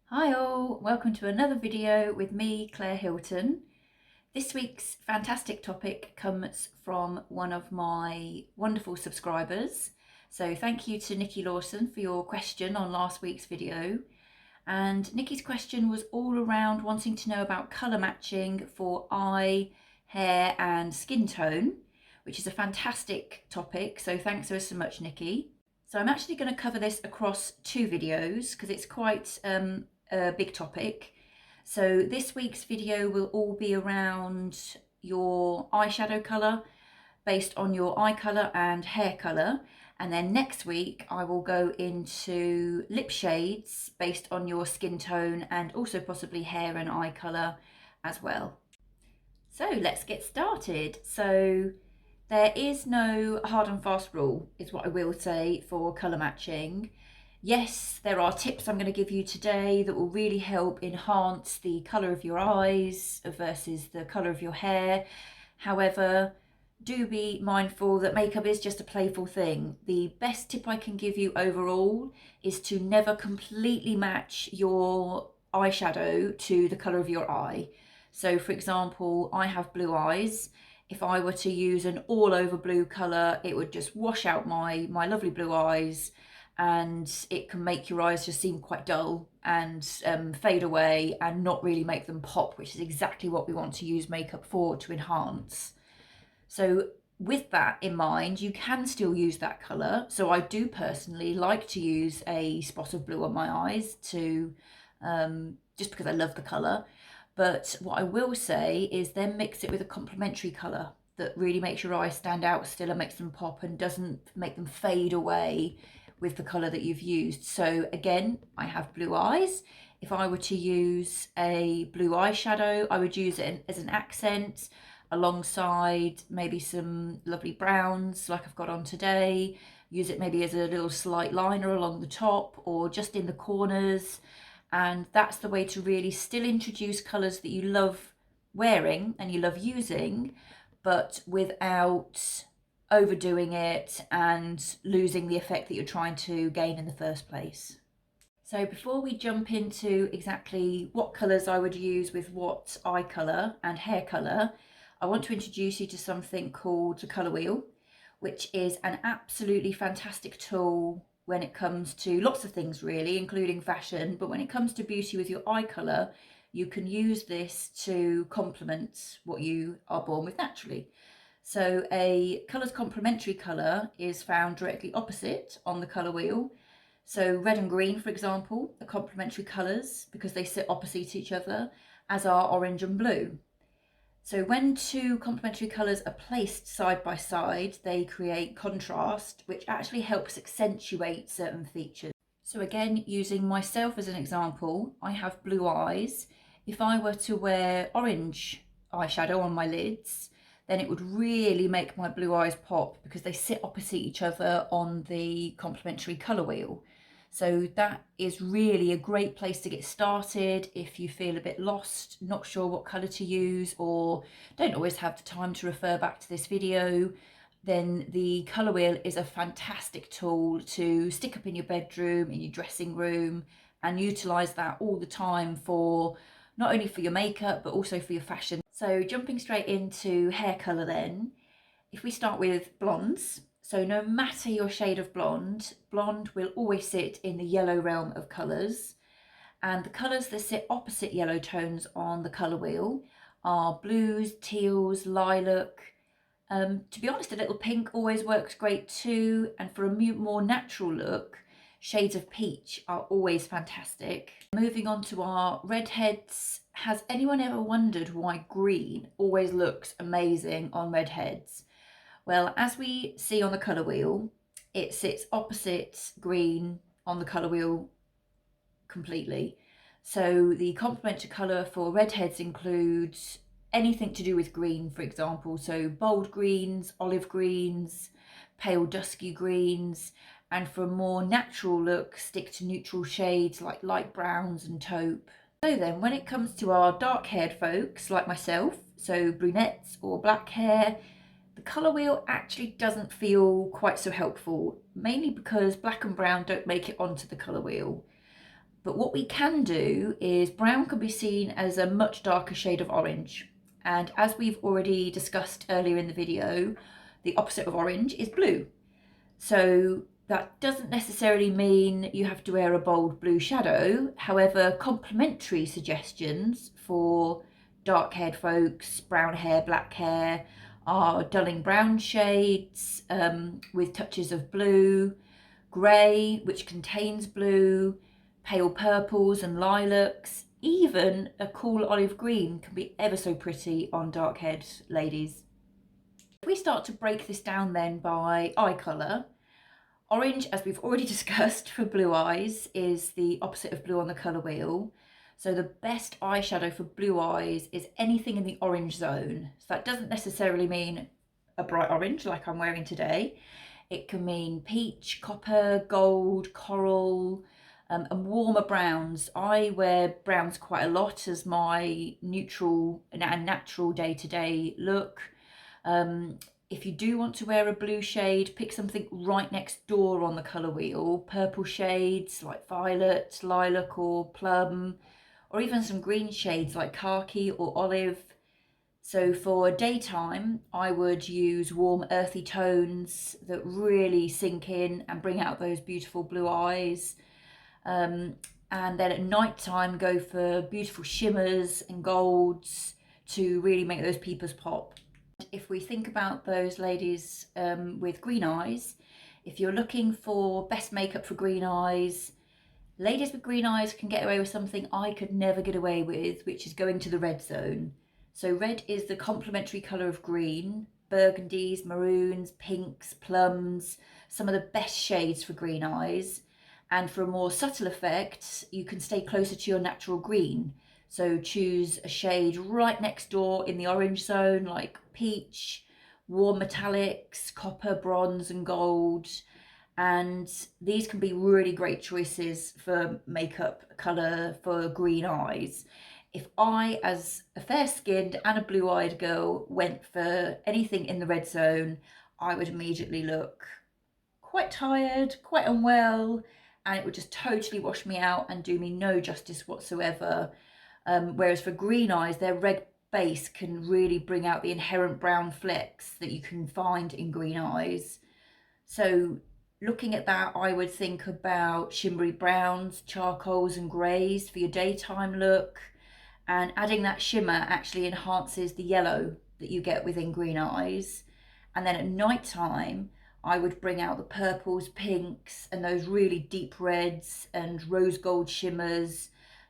Hi all, welcome to another video with me, Claire Hilton. This week's fantastic topic comes from one of my wonderful subscribers. So thank you to Nikki Lawson for your question on last week's video. And Nikki's question was all around wanting to know about colour matching for eye, hair and skin tone, which is a fantastic topic. So thanks so much, Nikki. So I'm actually going to cover this across two videos because it's quite a big topic. So this week's video will all be around your eyeshadow colour based on your eye colour and hair colour. And then next week I will go into lip shades based on your skin tone and also possibly hair and eye colour as well. So let's get started. So there is no hard and fast rule, is what I will say, for colour matching. Yes, there are tips I'm going to give you today that will really help enhance the colour of your eyes versus the colour of your hair. However, do be mindful that makeup is just a playful thing. The best tip I can give you overall is to never completely match your eyeshadow to the colour of your eye. So for example, I have blue eyes. If I were to use an all over blue colour, it would just wash out my lovely blue eyes, and it can make your eyes just seem quite dull and fade away and not really make them pop, which is exactly what we want to use makeup for, to enhance. So with that in mind, you can still use that colour. So I do personally like to use a spot of blue on my eyes to just because I love the colour. But what I will say is then mix it with a complementary colour that really makes your eyes stand out still and makes them pop and doesn't make them fade away with the colour that you've used. So again, I have blue eyes. If I were to use a blue eyeshadow, I would use it as an accent alongside maybe some lovely browns like I've got on today. Use it maybe as a little slight liner along the top or just in the corners. And that's the way to really still introduce colours that you love wearing and you love using, but without overdoing it and losing the effect that you're trying to gain in the first place. So before we jump into exactly what colours I would use with what eye colour and hair colour, I want to introduce you to something called the colour wheel, which is an absolutely fantastic tool when it comes to lots of things really, including fashion, but when it comes to beauty with your eye colour, you can use this to complement what you are born with naturally. So a colour's complementary colour is found directly opposite on the colour wheel. So red and green, for example, are complementary colours because they sit opposite each other, as are orange and blue. So when two complementary colours are placed side by side, they create contrast, which actually helps accentuate certain features. So again, using myself as an example, I have blue eyes. If I were to wear orange eyeshadow on my lids, then it would really make my blue eyes pop because they sit opposite each other on the complementary colour wheel. So that is really a great place to get started if you feel a bit lost, not sure what colour to use, or don't always have the time to refer back to this video. Then the colour wheel is a fantastic tool to stick up in your bedroom, in your dressing room, and utilise that all the time for not only for your makeup but also for your fashion. So jumping straight into hair colour then, if we start with blondes, so no matter your shade of blonde, blonde will always sit in the yellow realm of colours. And the colours that sit opposite yellow tones on the colour wheel are blues, teals, lilac. To be honest, a little pink always works great too. And for a more natural look, shades of peach are always fantastic. Moving on to our redheads, has anyone ever wondered why green always looks amazing on redheads? Well, as we see on the colour wheel, it sits opposite green on the colour wheel completely. So the complementary colour for redheads includes anything to do with green, for example. So bold greens, olive greens, pale dusky greens, and for a more natural look, stick to neutral shades like light browns and taupe. So then when it comes to our dark haired folks like myself, so brunettes or black hair, the colour wheel actually doesn't feel quite so helpful, mainly because black and brown don't make it onto the colour wheel. But what we can do is brown can be seen as a much darker shade of orange. And as we've already discussed earlier in the video, the opposite of orange is blue. So that doesn't necessarily mean you have to wear a bold blue shadow. However, complementary suggestions for dark-haired folks, brown hair, black hair, are dulling brown shades with touches of blue, grey, which contains blue, pale purples and lilacs. Even a cool olive green can be ever so pretty on dark-haired ladies. If we start to break this down then by eye colour, orange, as we've already discussed, for blue eyes is the opposite of blue on the colour wheel. So the best eyeshadow for blue eyes is anything in the orange zone. So that doesn't necessarily mean a bright orange like I'm wearing today. It can mean peach, copper, gold, coral, and warmer browns. I wear browns quite a lot as my neutral and natural day-to-day look. If you do want to wear a blue shade, pick something right next door on the colour wheel. Purple shades like violet, lilac or plum, or even some green shades like khaki or olive. So for daytime, I would use warm earthy tones that really sink in and bring out those beautiful blue eyes. And then at night time, go for beautiful shimmers and golds to really make those peepers pop. If we think about those ladies with green eyes, if you're looking for best makeup for green eyes, ladies with green eyes can get away with something I could never get away with, which is going to the red zone. So red is the complementary colour of green. Burgundies, maroons, pinks, plums, some of the best shades for green eyes. And for a more subtle effect, you can stay closer to your natural green. So choose a shade right next door in the orange zone, like peach, warm metallics, copper, bronze and gold. And these can be really great choices for makeup colour for green eyes. If I, as a fair-skinned and a blue-eyed girl, went for anything in the red zone, I would immediately look quite tired, quite unwell, and it would just totally wash me out and do me no justice whatsoever. Whereas for green eyes, their red base can really bring out the inherent brown flecks that you can find in green eyes. So looking at that, I would think about shimmery browns, charcoals and greys for your daytime look. And adding that shimmer actually enhances the yellow that you get within green eyes. And then at night time, I would bring out the purples, pinks, and those really deep reds and rose gold shimmers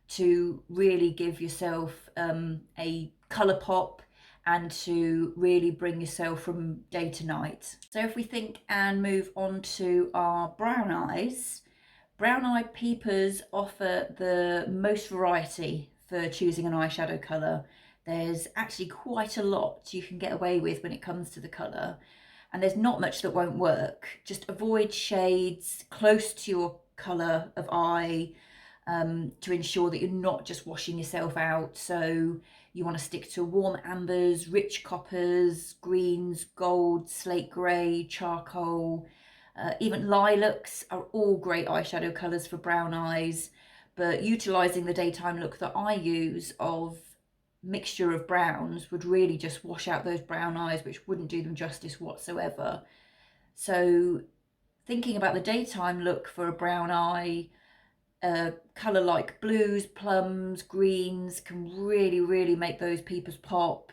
to really give yourself a colour pop and to really bring yourself from day to night. So if we think and move on to our brown eyes, brown eye peepers offer the most variety for choosing an eyeshadow colour. There's actually quite a lot you can get away with when it comes to the colour, and there's not much that won't work. Just avoid shades close to your colour of eye to ensure that you're not just washing yourself out. So you want to stick to warm ambers, rich coppers, greens, gold, slate grey, charcoal, even lilacs are all great eyeshadow colours for brown eyes. But utilising the daytime look that I use of mixture of browns would really just wash out those brown eyes, which wouldn't do them justice whatsoever. So thinking about the daytime look for a brown eye, colour like blues, plums, greens can really make those peepers pop.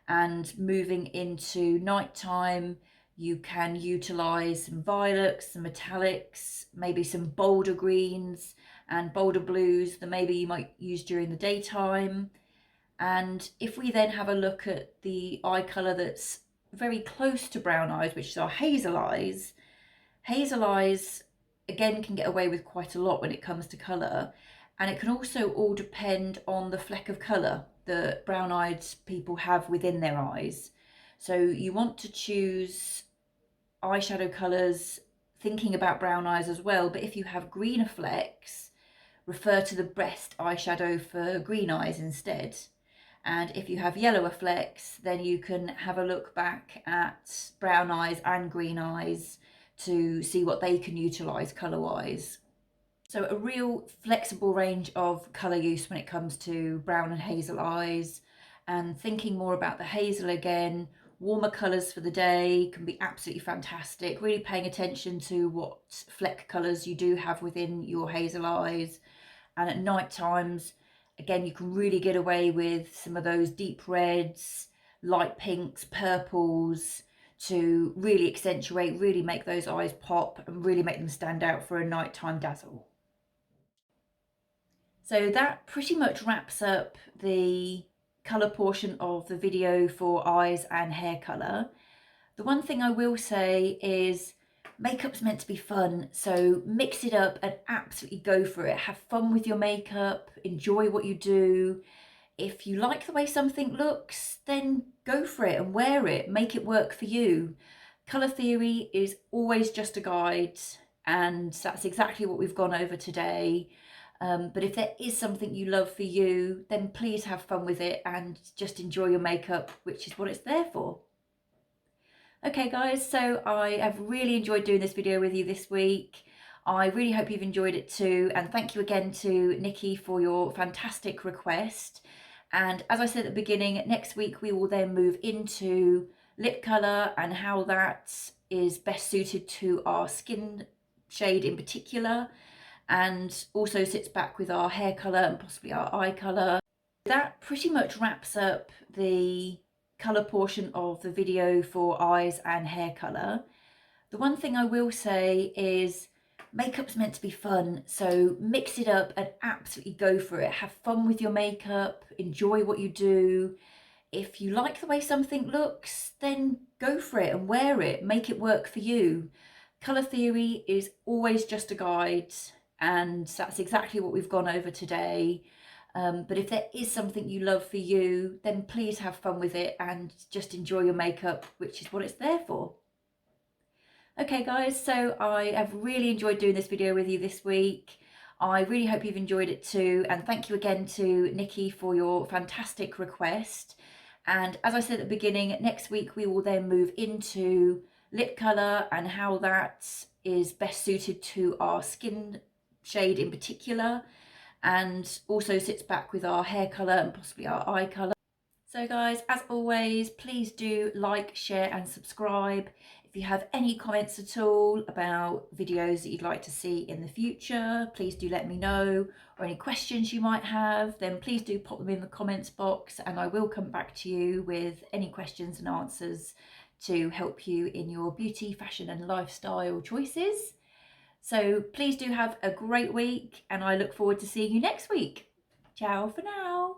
And moving into nighttime, you can utilise some violets, some metallics, maybe some bolder greens and bolder blues that maybe you might use during the daytime. And if we then have a look at the eye colour that's very close to brown eyes, which is our hazel eyes again can get away with quite a lot when it comes to colour, and it can also all depend on the fleck of colour that brown-eyed people have within their eyes. So you want to choose eyeshadow colours thinking about brown eyes as well, but if you have greener flecks, refer to the best eyeshadow for green eyes instead. And if you have yellower flecks, then you can have a look back at brown eyes and green eyes to see what they can utilise colour-wise. So a real flexible range of colour use when it comes to brown and hazel eyes, and thinking more about the hazel again. Warmer colours for the day can be absolutely fantastic. Really paying attention to what fleck colours you do have within your hazel eyes. And at night times, again, you can really get away with some of those deep reds, light pinks, purples to really accentuate, really make those eyes pop and really make them stand out for a nighttime dazzle. So that pretty much wraps up the colour portion of the video for eyes and hair colour. The one thing I will say is makeup's meant to be fun, so mix it up and absolutely go for it. Have fun with your makeup, enjoy what you do. If you like the way something looks, then go for it and wear it, make it work for you. Colour theory is always just a guide, and that's exactly what we've gone over today. But if there is something you love for you, then please have fun with it and just enjoy your makeup, which is what it's there for. Okay guys, so I have really enjoyed doing this video with you this week. I really hope you've enjoyed it too, and thank you again to Nikki for your fantastic request. And as I said at the beginning, next week we will then move into lip colour and how that is best suited to our skin shade in particular, and also sits back with our hair colour and possibly our eye colour. That pretty much wraps up the colour portion of the video for eyes and hair colour. The one thing I will say is makeup's meant to be fun, so mix it up and absolutely go for it. Have fun with your makeup, enjoy what you do. If you like the way something looks, then go for it and wear it, make it work for you. Colour theory is always just a guide, and that's exactly what we've gone over today. But if there is something you love for you, then please have fun with it and just enjoy your makeup, which is what it's there for. Okay guys, so I have really enjoyed doing this video with you this week. I really hope you've enjoyed it too, and thank you again to Nikki for your fantastic request. And as I said at the beginning, next week we will then move into lip colour and how that is best suited to our skin shade in particular, and also sits back with our hair colour and possibly our eye colour. So guys, as always, please do like, share and subscribe. If you have any comments at all about videos that you'd like to see in the future, please do let me know, or any questions you might have, then please do pop them in the comments box and I will come back to you with any questions and answers to help you in your beauty, fashion and lifestyle choices. So please do have a great week and I look forward to seeing you next week. Ciao for now.